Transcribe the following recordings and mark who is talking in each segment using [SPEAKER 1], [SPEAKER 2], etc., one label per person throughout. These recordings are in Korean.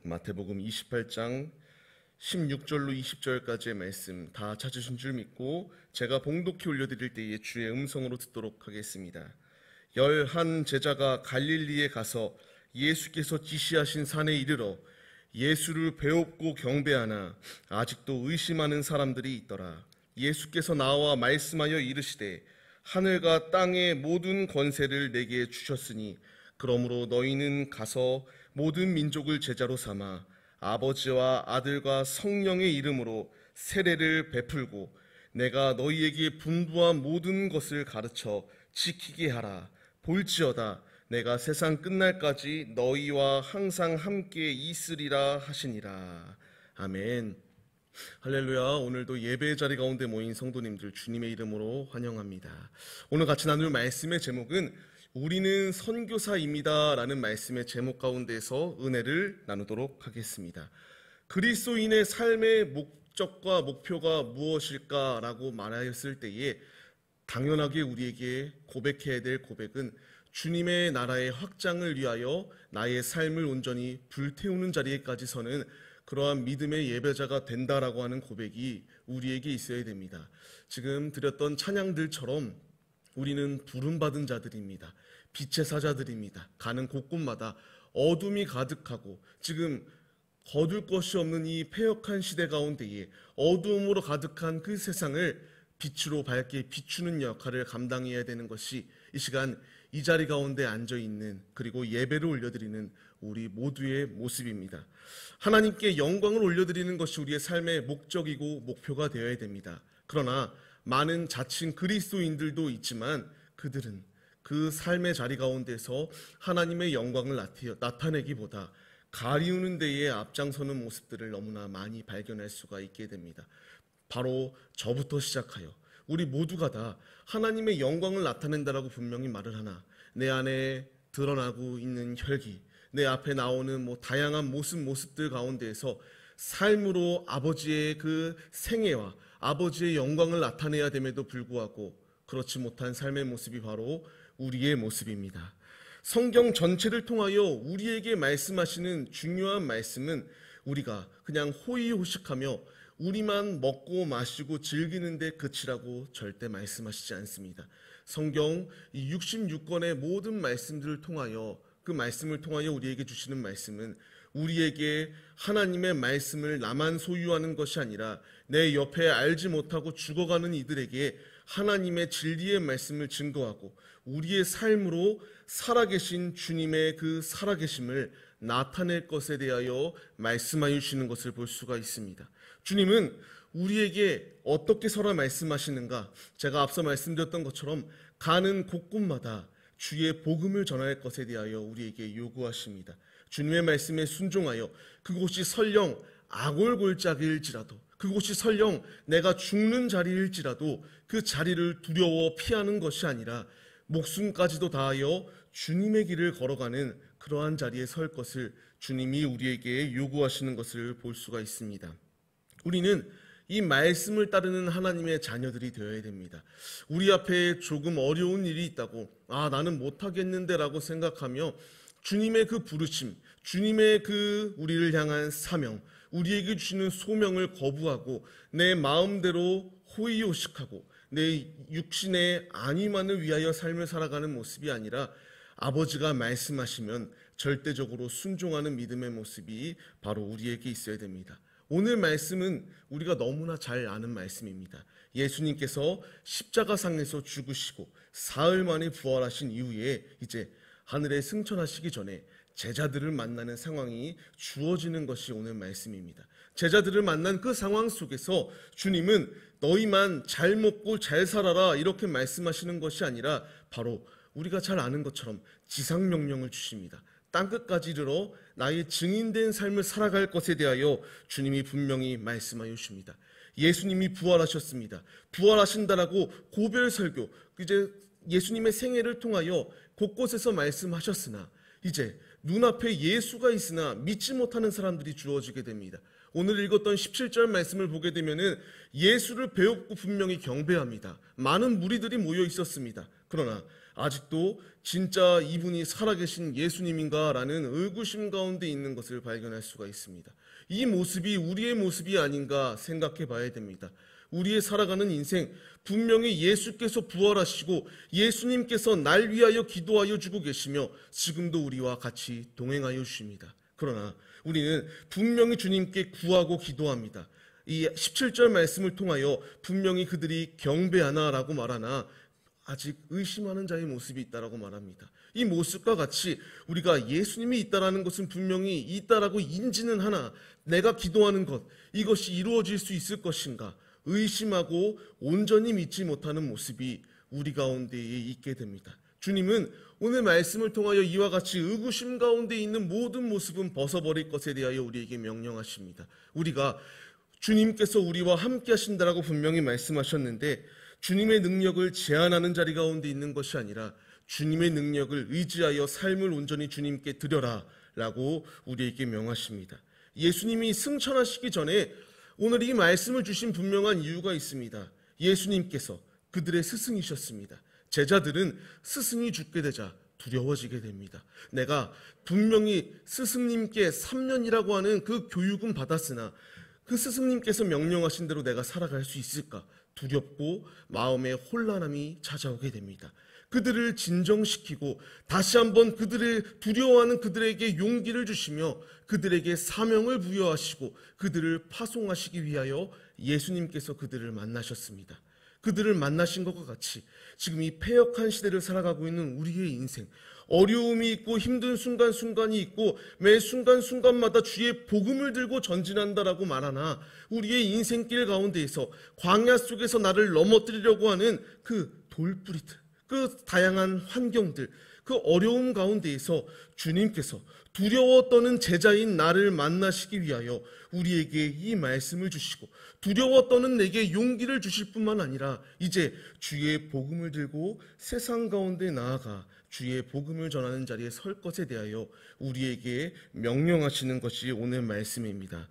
[SPEAKER 1] 마태복음 28장 16절로 20절까지의 말씀 다 찾으신 줄 믿고 제가 봉독해 올려드릴 때에 주의 음성으로 듣도록 하겠습니다. 11 제자가 갈릴리에 가서 예수께서 지시하신 산에 이르러 예수를 배웁고 경배하나 아직도 의심하는 사람들이 있더라. 예수께서 나와 말씀하여 이르시되 하늘과 땅의 모든 권세를 내게 주셨으니 그러므로 너희는 가서 모든 민족을 제자로 삼아 아버지와 아들과 성령의 이름으로 세례를 베풀고 내가 너희에게 분부한 모든 것을 가르쳐 지키게 하라. 볼지어다 내가 세상 끝날까지 너희와 항상 함께 있으리라 하시니라. 아멘. 할렐루야. 오늘도 예배의 자리 가운데 모인 성도님들 주님의 이름으로 환영합니다. 오늘 같이 나눌 말씀의 제목은 우리는 선교사입니다 라는 말씀의 제목 가운데서 은혜를 나누도록 하겠습니다. 그리스도인의 삶의 목적과 목표가 무엇일까라고 말하였을 때에 당연하게 우리에게 고백해야 될 고백은 주님의 나라의 확장을 위하여 나의 삶을 온전히 불태우는 자리에까지 서는 그러한 믿음의 예배자가 된다라고 하는 고백이 우리에게 있어야 됩니다. 지금 드렸던 찬양들처럼 우리는 부름받은 자들입니다. 빛의 사자들입니다. 가는 곳곳마다 어둠이 가득하고 지금 거둘 것이 없는 이 패역한 시대 가운데에 어두움으로 가득한 그 세상을 빛으로 밝게 비추는 역할을 감당해야 되는 것이 이 시간 이 자리 가운데 앉아있는 그리고 예배를 올려드리는 우리 모두의 모습입니다. 하나님께 영광을 올려드리는 것이 우리의 삶의 목적이고 목표가 되어야 됩니다. 그러나 많은 자칭 그리스도인들도 있지만 그들은 그 삶의 자리 가운데서 하나님의 영광을 나타내기보다 가리우는 데에 앞장서는 모습들을 너무나 많이 발견할 수가 있게 됩니다. 바로 저부터 시작하여 우리 모두가 다 하나님의 영광을 나타낸다라고 분명히 말을 하나 내 안에 드러나고 있는 혈기, 내 앞에 나오는 다양한 모습들 가운데에서 삶으로 아버지의 그 생애와 아버지의 영광을 나타내야 됨에도 불구하고 그렇지 못한 삶의 모습이 바로 우리의 모습입니다. 성경 전체를 통하여 우리에게 말씀하시는 중요한 말씀은 우리가 그냥 호의호식하며 우리만 먹고 마시고 즐기는 데 그치라고 절대 말씀하시지 않습니다. 성경 66권의 모든 말씀들을 통하여 그 말씀을 통하여 우리에게 주시는 말씀은 우리에게 하나님의 말씀을 나만 소유하는 것이 아니라 내 옆에 알지 못하고 죽어가는 이들에게 하나님의 진리의 말씀을 증거하고 우리의 삶으로 살아계신 주님의 그 살아계심을 나타낼 것에 대하여 말씀하여 주시는 것을 볼 수가 있습니다. 주님은 우리에게 어떻게 서라 말씀하시는가? 제가 앞서 말씀드렸던 것처럼 가는 곳곳마다 주의 복음을 전할 것에 대하여 우리에게 요구하십니다. 주님의 말씀에 순종하여 그곳이 설령 아골골짜기일지라도 그곳이 설령 내가 죽는 자리일지라도 그 자리를 두려워 피하는 것이 아니라 목숨까지도 다하여 주님의 길을 걸어가는 그러한 자리에 설 것을 주님이 우리에게 요구하시는 것을 볼 수가 있습니다. 우리는 이 말씀을 따르는 하나님의 자녀들이 되어야 됩니다. 우리 앞에 조금 어려운 일이 있다고 나는 못하겠는데 라고 생각하며 주님의 그 부르심, 주님의 그 우리를 향한 사명, 우리에게 주시는 소명을 거부하고 내 마음대로 호의호식하고 내 육신의 안위만을 위하여 삶을 살아가는 모습이 아니라 아버지가 말씀하시면 절대적으로 순종하는 믿음의 모습이 바로 우리에게 있어야 됩니다. 오늘 말씀은 우리가 너무나 잘 아는 말씀입니다. 예수님께서 십자가상에서 죽으시고 사흘 만에 부활하신 이후에 이제 하늘에 승천하시기 전에 제자들을 만나는 상황이 주어지는 것이 오늘 말씀입니다. 제자들을 만난 그 상황 속에서 주님은 너희만 잘 먹고 잘 살아라 이렇게 말씀하시는 것이 아니라 바로 우리가 잘 아는 것처럼 지상명령을 주십니다. 땅끝까지 이르러 나의 증인된 삶을 살아갈 것에 대하여 주님이 분명히 말씀하여 주십니다. 예수님이 부활하셨습니다. 부활하신다라고 고별 설교, 이제 예수님의 생애를 통하여 곳곳에서 말씀하셨으나 이제 눈앞에 예수가 있으나 믿지 못하는 사람들이 주어지게 됩니다. 오늘 읽었던 17절 말씀을 보게 되면은 예수를 배웠고 분명히 경배합니다. 많은 무리들이 모여 있었습니다. 그러나 아직도 진짜 이분이 살아계신 예수님인가라는 의구심 가운데 있는 것을 발견할 수가 있습니다. 이 모습이 우리의 모습이 아닌가 생각해 봐야 됩니다. 우리의 살아가는 인생, 분명히 예수께서 부활하시고 예수님께서 날 위하여 기도하여 주고 계시며 지금도 우리와 같이 동행하여 주십니다. 그러나 우리는 분명히 주님께 구하고 기도합니다. 이 17절 말씀을 통하여 분명히 그들이 경배하나라고 말하나 아직 의심하는 자의 모습이 있다라고 말합니다. 이 모습과 같이 우리가 예수님이 있다라는 것은 분명히 있다라고 인지는 하나 내가 기도하는 것, 이것이 이루어질 수 있을 것인가 의심하고 온전히 믿지 못하는 모습이 우리 가운데에 있게 됩니다. 주님은 오늘 말씀을 통하여 이와 같이 의구심 가운데 있는 모든 모습은 벗어버릴 것에 대하여 우리에게 명령하십니다. 우리가 주님께서 우리와 함께 하신다라고 분명히 말씀하셨는데 주님의 능력을 제한하는 자리 가운데 있는 것이 아니라 주님의 능력을 의지하여 삶을 온전히 주님께 드려라 라고 우리에게 명하십니다. 예수님이 승천하시기 전에 오늘 이 말씀을 주신 분명한 이유가 있습니다. 예수님께서 그들의 스승이셨습니다. 제자들은 스승이 죽게 되자 두려워지게 됩니다. 내가 분명히 스승님께 3년이라고 하는 그 교육은 받았으나 그 스승님께서 명령하신 대로 내가 살아갈 수 있을까? 두렵고 마음에 혼란함이 찾아오게 됩니다. 그들을 진정시키고 다시 한번 그들을 두려워하는 그들에게 용기를 주시며 그들에게 사명을 부여하시고 그들을 파송하시기 위하여 예수님께서 그들을 만나셨습니다. 그들을 만나신 것과 같이 지금 이 패역한 시대를 살아가고 있는 우리의 인생, 어려움이 있고 힘든 순간순간이 있고 매 순간순간마다 주의 복음을 들고 전진한다라고 말하나 우리의 인생길 가운데에서 광야 속에서 나를 넘어뜨리려고 하는 그 돌부리들, 그 다양한 환경들, 그 어려움 가운데에서 주님께서 두려워 떠는 제자인 나를 만나시기 위하여 우리에게 이 말씀을 주시고 두려워 떠는 내게 용기를 주실 뿐만 아니라 이제 주의 복음을 들고 세상 가운데 나아가 주의 복음을 전하는 자리에 설 것에 대하여 우리에게 명령하시는 것이 오늘 말씀입니다.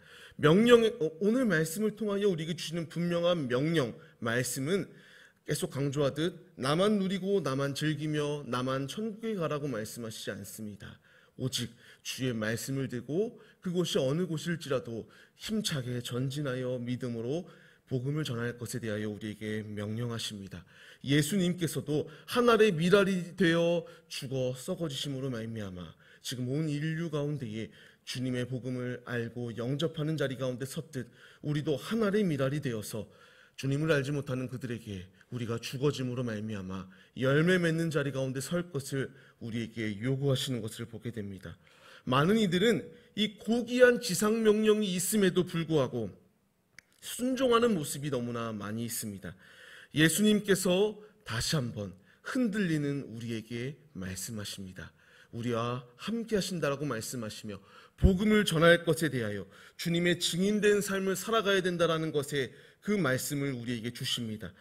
[SPEAKER 1] 오늘 말씀을 통하여 우리에게 주시는 분명한 명령, 말씀은 계속 강조하듯 나만 누리고 나만 즐기며 나만 천국에 가라고 말씀하시지 않습니다. 오직 주의 말씀을 들고 그곳이 어느 곳일지라도 힘차게 전진하여 믿음으로 복음을 전할 것에 대하여 우리에게 명령하십니다. 예수님께서도 한 알의 밀알이 되어 죽어 썩어지심으로 말미암아 지금 온 인류 가운데에 주님의 복음을 알고 영접하는 자리 가운데 섰듯 우리도 한 알의 밀알이 되어서 주님을 알지 못하는 그들에게 우리가 죽어짐으로 말미암아 열매 맺는 자리 가운데 설 것을 우리에게 요구하시는 것을 보게 됩니다. 많은 이들은 이 고귀한 지상 명령이 있음에도 불구하고 순종하는 모습이 너무나 많이 있습니다. 예수님께서 다시 한번 흔들리는 우리에게 말씀하십니다. 우리와 함께 하신다라고 말씀하시며 복음을 전할 것에 대하여 주님의 증인된 삶을 살아가야 된다라는 것에 그 말씀을 우리에게 주십니다.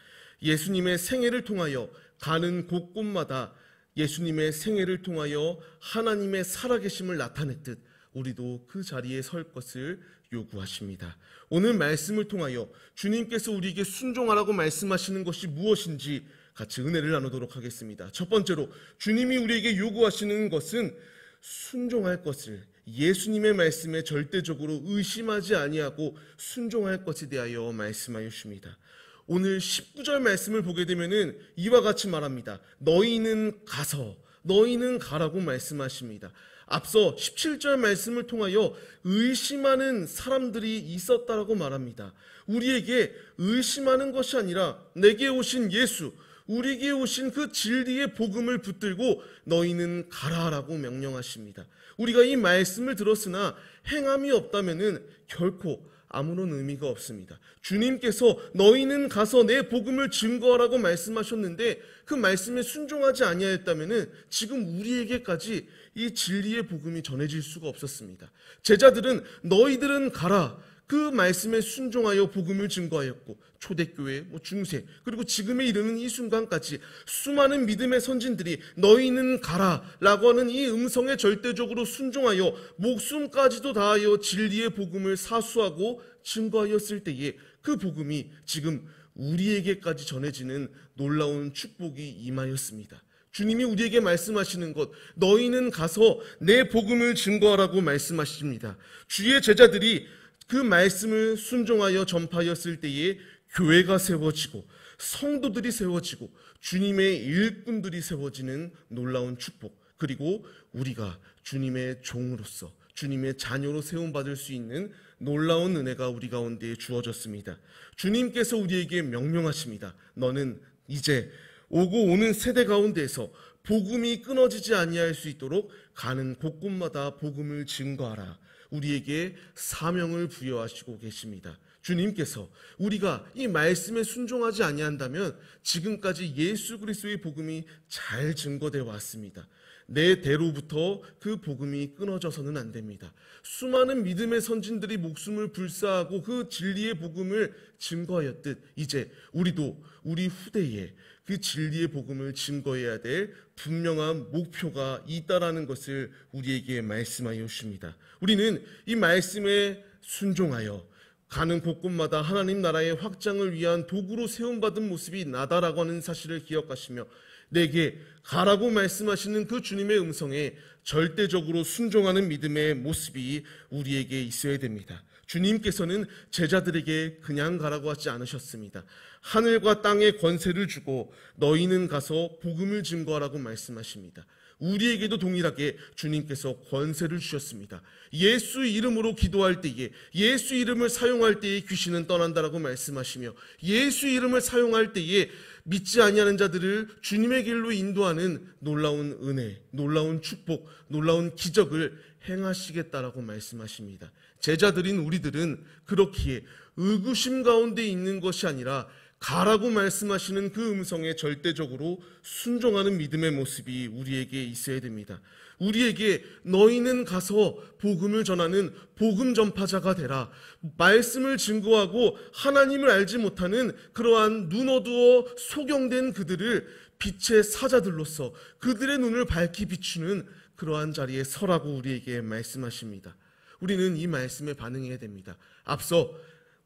[SPEAKER 1] 예수님의 생애를 통하여 가는 곳곳마다 예수님의 생애를 통하여 하나님의 살아계심을 나타냈듯 우리도 그 자리에 설 것을 요구하십니다. 오늘 말씀을 통하여 주님께서 우리에게 순종하라고 말씀하시는 것이 무엇인지 같이 은혜를 나누도록 하겠습니다. 첫 번째로 주님이 우리에게 요구하시는 것은 순종할 것을 예수님의 말씀에 절대적으로 의심하지 아니하고 순종할 것에 대하여 말씀하여 주십니다. 오늘 19절 말씀을 보게 되면은 이와 같이 말합니다. 너희는 가서, 너희는 가라고 말씀하십니다. 앞서 17절 말씀을 통하여 의심하는 사람들이 있었다라고 말합니다. 우리에게 의심하는 것이 아니라 내게 오신 예수, 우리에게 오신 그 진리의 복음을 붙들고 너희는 가라라고 명령하십니다. 우리가 이 말씀을 들었으나 행함이 없다면은 결코 아무런 의미가 없습니다. 주님께서 너희는 가서 내 복음을 증거하라고 말씀하셨는데 그 말씀에 순종하지 아니하였다면은 지금 우리에게까지 이 진리의 복음이 전해질 수가 없었습니다. 제자들은 너희들은 가라 그 말씀에 순종하여 복음을 증거하였고 초대교회, 중세 그리고 지금에 이르는 이 순간까지 수많은 믿음의 선진들이 너희는 가라 라고 하는 이 음성에 절대적으로 순종하여 목숨까지도 다하여 진리의 복음을 사수하고 증거하였을 때에 그 복음이 지금 우리에게까지 전해지는 놀라운 축복이 임하였습니다. 주님이 우리에게 말씀하시는 것, 너희는 가서 내 복음을 증거하라고 말씀하십니다. 주의 제자들이 그 말씀을 순종하여 전파하였을 때에 교회가 세워지고 성도들이 세워지고 주님의 일꾼들이 세워지는 놀라운 축복, 그리고 우리가 주님의 종으로서 주님의 자녀로 세움받을 수 있는 놀라운 은혜가 우리 가운데 주어졌습니다. 주님께서 우리에게 명령하십니다. 너는 이제 오고 오는 세대 가운데에서 복음이 끊어지지 아니할 수 있도록 가는 곳곳마다 복음을 증거하라. 우리에게 사명을 부여하시고 계십니다. 주님께서 우리가 이 말씀에 순종하지 아니한다면 지금까지 예수 그리스도의 복음이 잘 증거되어 왔습니다. 내 대로부터 그 복음이 끊어져서는 안 됩니다. 수많은 믿음의 선진들이 목숨을 불사하고 그 진리의 복음을 증거하였듯 이제 우리도 우리 후대에 그 진리의 복음을 증거해야 될 분명한 목표가 있다라는 것을 우리에게 말씀하여 주십니다. 우리는 이 말씀에 순종하여 가는 곳곳마다 하나님 나라의 확장을 위한 도구로 세움받은 모습이 나다라고 하는 사실을 기억하시며 내게 가라고 말씀하시는 그 주님의 음성에 절대적으로 순종하는 믿음의 모습이 우리에게 있어야 됩니다. 주님께서는 제자들에게 그냥 가라고 하지 않으셨습니다. 하늘과 땅의 권세를 주고 너희는 가서 복음을 증거하라고 말씀하십니다. 우리에게도 동일하게 주님께서 권세를 주셨습니다. 예수 이름으로 기도할 때에, 예수 이름을 사용할 때에 귀신은 떠난다라고 말씀하시며 예수 이름을 사용할 때에 믿지 아니하는 자들을 주님의 길로 인도하는 놀라운 은혜, 놀라운 축복, 놀라운 기적을 행하시겠다라고 말씀하십니다. 제자들인 우리들은 그렇기에 의구심 가운데 있는 것이 아니라 가라고 말씀하시는 그 음성에 절대적으로 순종하는 믿음의 모습이 우리에게 있어야 됩니다. 우리에게 너희는 가서 복음을 전하는 복음 전파자가 되라. 말씀을 증거하고 하나님을 알지 못하는 그러한 눈 어두워 소경된 그들을 빛의 사자들로서 그들의 눈을 밝히 비추는 그러한 자리에 서라고 우리에게 말씀하십니다. 우리는 이 말씀에 반응해야 됩니다. 앞서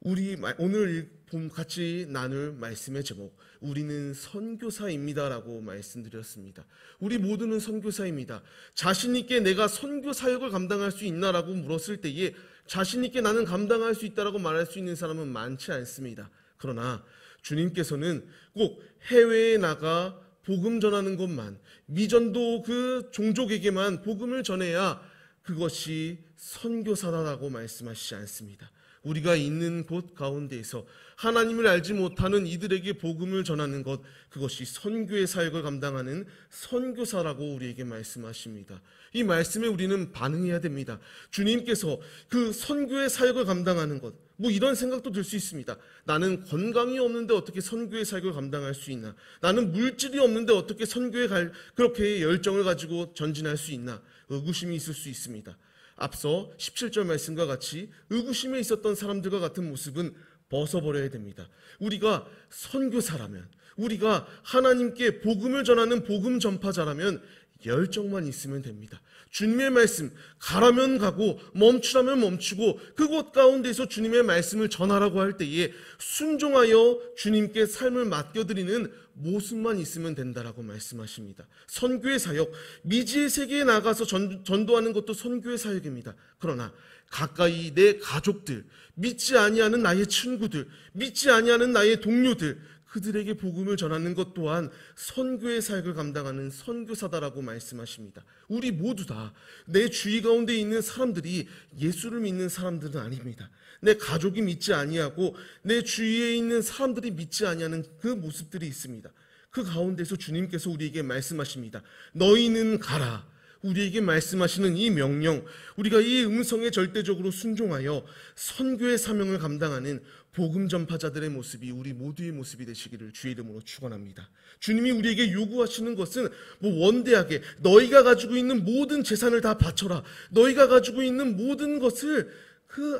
[SPEAKER 1] 우리 오늘 같이 나눌 말씀의 제목, 우리는 선교사입니다라고 말씀드렸습니다. 우리 모두는 선교사입니다. 자신 있게 내가 선교 사역을 감당할 수 있나라고 물었을 때에 자신 있게 나는 감당할 수 있다라고 말할 수 있는 사람은 많지 않습니다. 그러나 주님께서는 꼭 해외에 나가 복음 전하는 것만, 미전도 그 종족에게만 복음을 전해야 그것이 선교사다라고 말씀하시지 않습니다. 우리가 있는 곳 가운데에서 하나님을 알지 못하는 이들에게 복음을 전하는 것, 그것이 선교의 사역을 감당하는 선교사라고 우리에게 말씀하십니다. 이 말씀에 우리는 반응해야 됩니다. 주님께서 그 선교의 사역을 감당하는 것, 이런 생각도 들 수 있습니다. 나는 건강이 없는데 어떻게 선교의 사역을 감당할 수 있나? 나는 물질이 없는데 어떻게 선교에 그렇게 열정을 가지고 전진할 수 있나? 의구심이 있을 수 있습니다. 앞서 17절 말씀과 같이 의구심에 있었던 사람들과 같은 모습은 벗어버려야 됩니다. 우리가 선교사라면, 우리가 하나님께 복음을 전하는 복음 전파자라면 열정만 있으면 됩니다. 주님의 말씀, 가라면 가고 멈추라면 멈추고 그곳 가운데서 주님의 말씀을 전하라고 할 때에 순종하여 주님께 삶을 맡겨드리는 모습만 있으면 된다라고 말씀하십니다. 선교의 사역, 미지의 세계에 나가서 전도하는 것도 선교의 사역입니다. 그러나 가까이 내 가족들, 믿지 아니하는 나의 친구들, 믿지 아니하는 나의 동료들, 그들에게 복음을 전하는 것 또한 선교의 사역을 감당하는 선교사다라고 말씀하십니다. 우리 모두 다 내 주위 가운데 있는 사람들이 예수를 믿는 사람들은 아닙니다. 내 가족이 믿지 아니하고 내 주위에 있는 사람들이 믿지 아니하는 그 모습들이 있습니다. 그 가운데서 주님께서 우리에게 말씀하십니다. 너희는 가라. 우리에게 말씀하시는 이 명령, 우리가 이 음성에 절대적으로 순종하여 선교의 사명을 감당하는 복음 전파자들의 모습이 우리 모두의 모습이 되시기를 주의 이름으로 축원합니다. 주님이 우리에게 요구하시는 것은 원대하게 너희가 가지고 있는 모든 재산을 다 바쳐라. 너희가 가지고 있는 모든 것을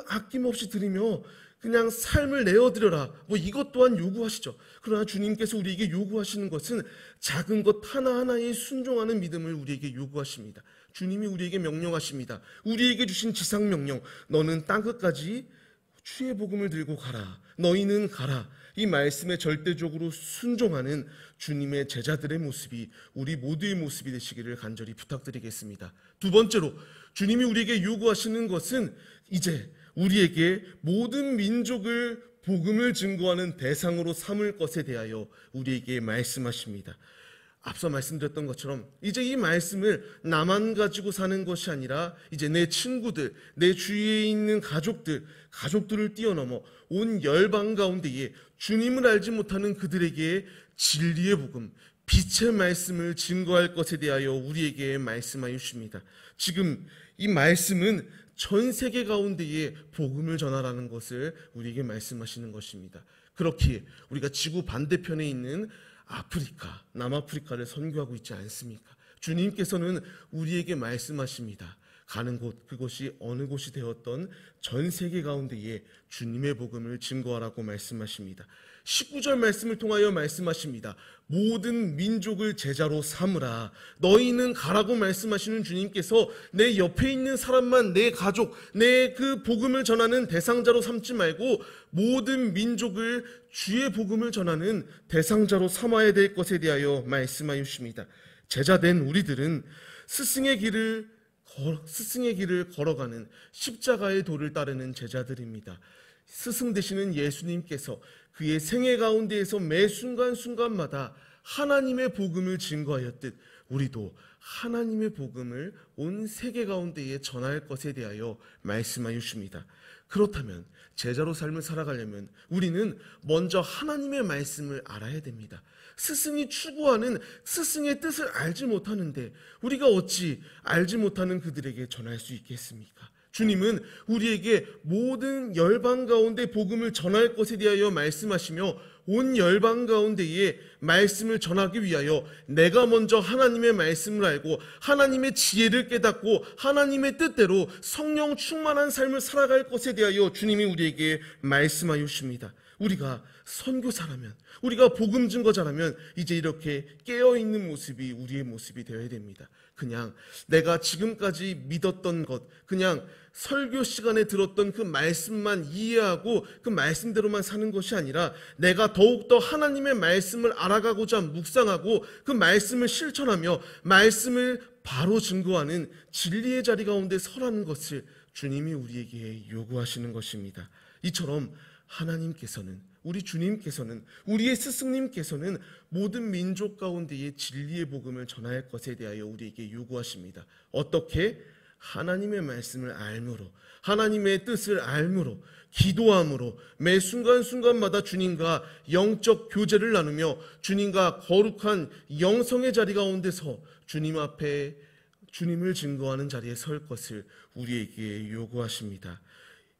[SPEAKER 1] 아낌없이 드리며 그냥 삶을 내어드려라. 이것 또한 요구하시죠. 그러나 주님께서 우리에게 요구하시는 것은 작은 것 하나하나에 순종하는 믿음을 우리에게 요구하십니다. 주님이 우리에게 명령하십니다. 우리에게 주신 지상명령, 너는 땅끝까지 주의 복음을 들고 가라. 너희는 가라. 이 말씀에 절대적으로 순종하는 주님의 제자들의 모습이 우리 모두의 모습이 되시기를 간절히 부탁드리겠습니다. 두 번째로 주님이 우리에게 요구하시는 것은 이제 우리에게 모든 민족을 복음을 증거하는 대상으로 삼을 것에 대하여 우리에게 말씀하십니다. 앞서 말씀드렸던 것처럼 이제 이 말씀을 나만 가지고 사는 것이 아니라 이제 내 친구들, 내 주위에 있는 가족들을 뛰어넘어 온 열방 가운데에 주님을 알지 못하는 그들에게 진리의 복음, 빛의 말씀을 증거할 것에 대하여 우리에게 말씀하여 주십니다. 지금 이 말씀은 전 세계 가운데에 복음을 전하라는 것을 우리에게 말씀하시는 것입니다. 그렇기에 우리가 지구 반대편에 있는 아프리카, 남아프리카를 선교하고 있지 않습니까? 주님께서는 우리에게 말씀하십니다. 가는 곳, 그곳이 어느 곳이 되었던 전 세계 가운데에 주님의 복음을 증거하라고 말씀하십니다. 19절 말씀을 통하여 말씀하십니다. 모든 민족을 제자로 삼으라. 너희는 가라고 말씀하시는 주님께서 내 옆에 있는 사람만, 내 가족, 내 그 복음을 전하는 대상자로 삼지 말고 모든 민족을 주의 복음을 전하는 대상자로 삼아야 될 것에 대하여 말씀하여 주십니다. 제자된 우리들은 스승의 길을 걸어가는 십자가의 도를 따르는 제자들입니다. 스승 되시는 예수님께서 그의 생애 가운데에서 매 순간순간마다 하나님의 복음을 증거하였듯 우리도 하나님의 복음을 온 세계 가운데에 전할 것에 대하여 말씀하여 주십니다. 그렇다면 제자로 삶을 살아가려면 우리는 먼저 하나님의 말씀을 알아야 됩니다. 스승이 추구하는 스승의 뜻을 알지 못하는데 우리가 어찌 알지 못하는 그들에게 전할 수 있겠습니까? 주님은 우리에게 모든 열방 가운데 복음을 전할 것에 대하여 말씀하시며 온 열방 가운데에 말씀을 전하기 위하여 내가 먼저 하나님의 말씀을 알고 하나님의 지혜를 깨닫고 하나님의 뜻대로 성령 충만한 삶을 살아갈 것에 대하여 주님이 우리에게 말씀하여 주십니다. 우리가 선교사라면, 우리가 복음 증거자라면 이제 이렇게 깨어있는 모습이 우리의 모습이 되어야 됩니다. 그냥 내가 지금까지 믿었던 것, 그냥 설교 시간에 들었던 그 말씀만 이해하고 그 말씀대로만 사는 것이 아니라 내가 더욱더 하나님의 말씀을 알아가고자 묵상하고 그 말씀을 실천하며 말씀을 바로 증거하는 진리의 자리 가운데 서라는 것을 주님이 우리에게 요구하시는 것입니다. 이처럼 하나님께서는, 우리 주님께서는, 우리의 스승님께서는 모든 민족 가운데에 진리의 복음을 전할 것에 대하여 우리에게 요구하십니다. 어떻게? 하나님의 말씀을 알므로, 하나님의 뜻을 알므로, 기도함으로 매 순간순간마다 주님과 영적 교제를 나누며 주님과 거룩한 영성의 자리 가운데서 주님 앞에 주님을 증거하는 자리에 설 것을 우리에게 요구하십니다.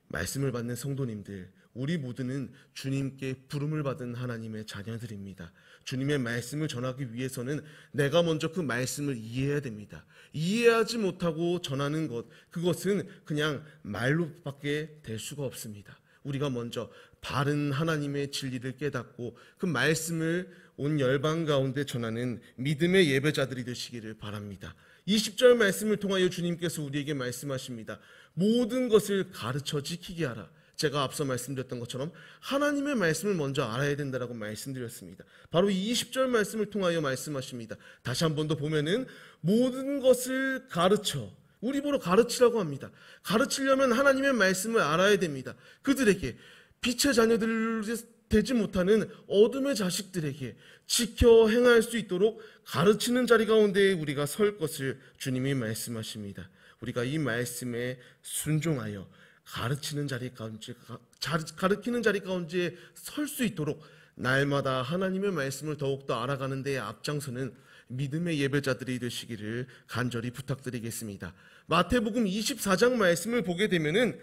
[SPEAKER 1] 말씀을 받는 성도님들, 우리 모두는 주님께 부름을 받은 하나님의 자녀들입니다. 주님의 말씀을 전하기 위해서는 내가 먼저 그 말씀을 이해해야 됩니다. 이해하지 못하고 전하는 것, 그것은 그냥 말로밖에 될 수가 없습니다. 우리가 먼저 바른 하나님의 진리를 깨닫고 그 말씀을 온 열방 가운데 전하는 믿음의 예배자들이 되시기를 바랍니다. 20절 말씀을 통하여 주님께서 우리에게 말씀하십니다. 모든 것을 가르쳐 지키게 하라. 제가 앞서 말씀드렸던 것처럼 하나님의 말씀을 먼저 알아야 된다라고 말씀드렸습니다. 바로 이 20절 말씀을 통하여 말씀하십니다. 다시 한 번 더 보면은 모든 것을 가르쳐, 우리 보러 가르치라고 합니다. 가르치려면 하나님의 말씀을 알아야 됩니다. 그들에게 빛의 자녀들 되지 못하는 어둠의 자식들에게 지켜 행할 수 있도록 가르치는 자리 가운데 우리가 설 것을 주님이 말씀하십니다. 우리가 이 말씀에 순종하여 가르치는 자리 가운데 설 수 있도록 날마다 하나님의 말씀을 더욱더 알아가는 데에 앞장서는 믿음의 예배자들이 되시기를 간절히 부탁드리겠습니다. 마태복음 24장 말씀을 보게 되면은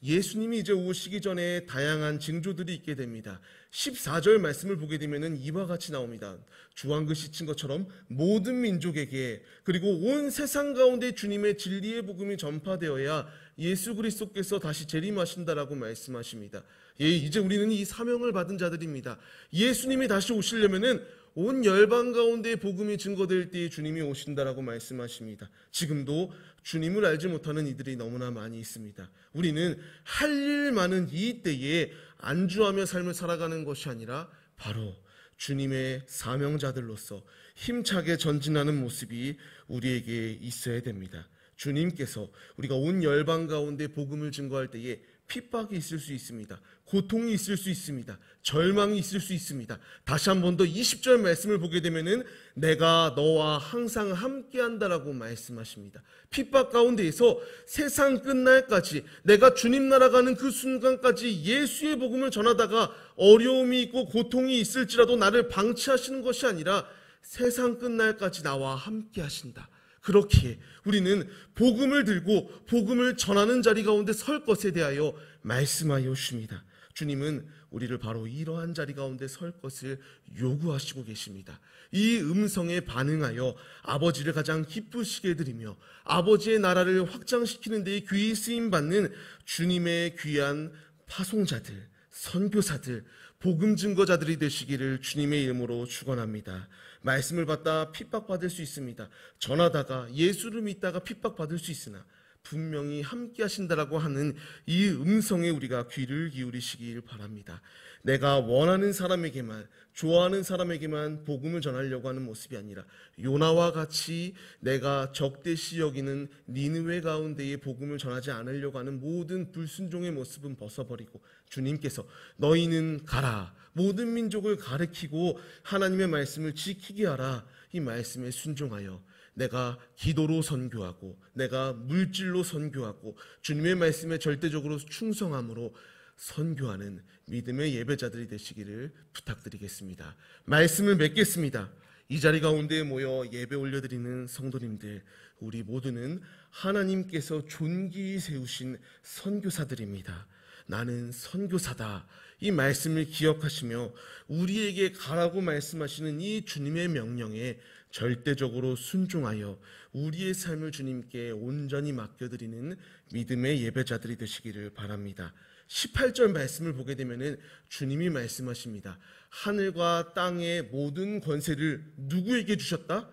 [SPEAKER 1] 예수님이 이제 오시기 전에 다양한 징조들이 있게 됩니다. 14절 말씀을 보게 되면은 이와 같이 나옵니다. 주황글씨 친 것처럼 모든 민족에게 그리고 온 세상 가운데 주님의 진리의 복음이 전파되어야 예수 그리스도께서 다시 재림하신다라고 말씀하십니다. 이제 우리는 이 사명을 받은 자들입니다. 예수님이 다시 오시려면은 온 열방 가운데 복음이 증거될 때에 주님이 오신다라고 말씀하십니다. 지금도 주님을 알지 못하는 이들이 너무나 많이 있습니다. 우리는 할 일 많은 이 때에 안주하며 삶을 살아가는 것이 아니라 바로 주님의 사명자들로서 힘차게 전진하는 모습이 우리에게 있어야 됩니다. 주님께서 우리가 온 열방 가운데 복음을 증거할 때에 핍박이 있을 수 있습니다. 고통이 있을 수 있습니다. 절망이 있을 수 있습니다. 다시 한 번 더 20절 말씀을 보게 되면은 내가 너와 항상 함께한다라고 말씀하십니다. 핍박 가운데에서 세상 끝날까지 내가 주님 나라 가는 그 순간까지 예수의 복음을 전하다가 어려움이 있고 고통이 있을지라도 나를 방치하시는 것이 아니라 세상 끝날까지 나와 함께하신다. 그렇기에 우리는 복음을 들고 복음을 전하는 자리 가운데 설 것에 대하여 말씀하여 주십니다. 주님은 우리를 바로 이러한 자리 가운데 설 것을 요구하시고 계십니다. 이 음성에 반응하여 아버지를 가장 기쁘시게 드리며 아버지의 나라를 확장시키는 데에 귀히 쓰임받는 주님의 귀한 파송자들, 선교사들, 복음 증거자들이 되시기를 주님의 이름으로 축원합니다. 말씀을 받다 핍박받을 수 있습니다. 전하다가 예수를 믿다가 핍박받을 수 있으나 분명히 함께 하신다라고 하는 이 음성에 우리가 귀를 기울이시길 바랍니다. 내가 원하는 사람에게만, 좋아하는 사람에게만 복음을 전하려고 하는 모습이 아니라 요나와 같이 내가 적대시 여기는 니느웨 가운데에 복음을 전하지 않으려고 하는 모든 불순종의 모습은 벗어버리고 주님께서 너희는 가라, 모든 민족을 가르치고 하나님의 말씀을 지키게 하라, 이 말씀에 순종하여 내가 기도로 선교하고 내가 물질로 선교하고 주님의 말씀에 절대적으로 충성함으로 선교하는 믿음의 예배자들이 되시기를 부탁드리겠습니다. 말씀을 맺겠습니다. 이 자리 가운데 모여 예배 올려드리는 성도님들, 우리 모두는 하나님께서 존귀히 세우신 선교사들입니다. 나는 선교사다, 이 말씀을 기억하시며 우리에게 가라고 말씀하시는 이 주님의 명령에 절대적으로 순종하여 우리의 삶을 주님께 온전히 맡겨드리는 믿음의 예배자들이 되시기를 바랍니다. 18절 말씀을 보게 되면은 주님이 말씀하십니다. 하늘과 땅의 모든 권세를 누구에게 주셨다?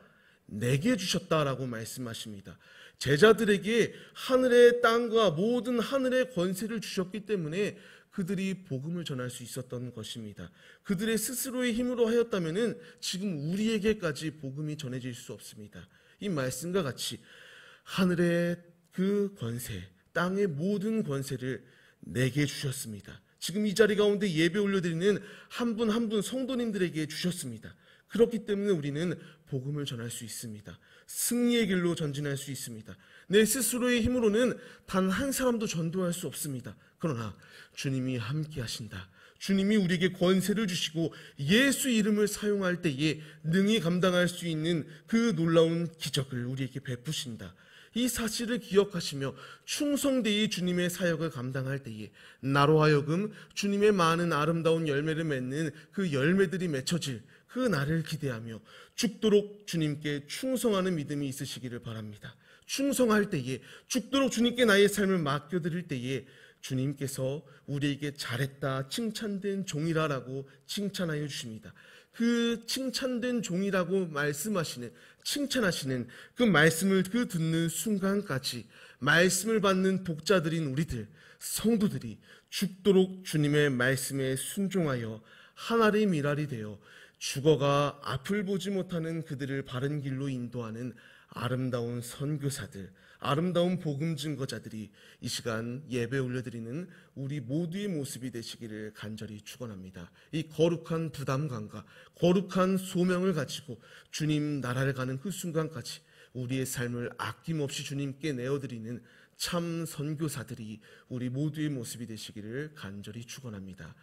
[SPEAKER 1] 내게 주셨다라고 말씀하십니다. 제자들에게 하늘의 땅과 모든 하늘의 권세를 주셨기 때문에 그들이 복음을 전할 수 있었던 것입니다. 그들의 스스로의 힘으로 하였다면은 지금 우리에게까지 복음이 전해질 수 없습니다. 이 말씀과 같이 하늘의 그 권세, 땅의 모든 권세를 내게 주셨습니다. 지금 이 자리 가운데 예배 올려드리는 한 분 한 분 성도님들에게 주셨습니다. 그렇기 때문에 우리는 복음을 전할 수 있습니다. 승리의 길로 전진할 수 있습니다. 내 스스로의 힘으로는 단 한 사람도 전도할 수 없습니다. 그러나 주님이 함께 하신다. 주님이 우리에게 권세를 주시고 예수 이름을 사용할 때에 능히 감당할 수 있는 그 놀라운 기적을 우리에게 베푸신다. 이 사실을 기억하시며 충성되이 주님의 사역을 감당할 때에 나로 하여금 주님의 많은 아름다운 열매를 맺는 그 열매들이 맺혀질 그 날을 기대하며 죽도록 주님께 충성하는 믿음이 있으시기를 바랍니다. 충성할 때에, 죽도록 주님께 나의 삶을 맡겨드릴 때에 주님께서 우리에게 잘했다, 칭찬된 종이라라고 칭찬하여 주십니다. 그 칭찬된 종이라고 말씀하시는, 칭찬하시는 그 말씀을 그 듣는 순간까지 말씀을 받는 독자들인 우리들, 성도들이 죽도록 주님의 말씀에 순종하여 하나의 미랄이 되어 죽어가 앞을 보지 못하는 그들을 바른 길로 인도하는 아름다운 선교사들, 아름다운 복음 증거자들이 이 시간 예배 올려드리는 우리 모두의 모습이 되시기를 간절히 축원합니다. 이 거룩한 부담감과 거룩한 소명을 가지고 주님 나라를 가는 그 순간까지 우리의 삶을 아낌없이 주님께 내어드리는 참 선교사들이 우리 모두의 모습이 되시기를 간절히 축원합니다.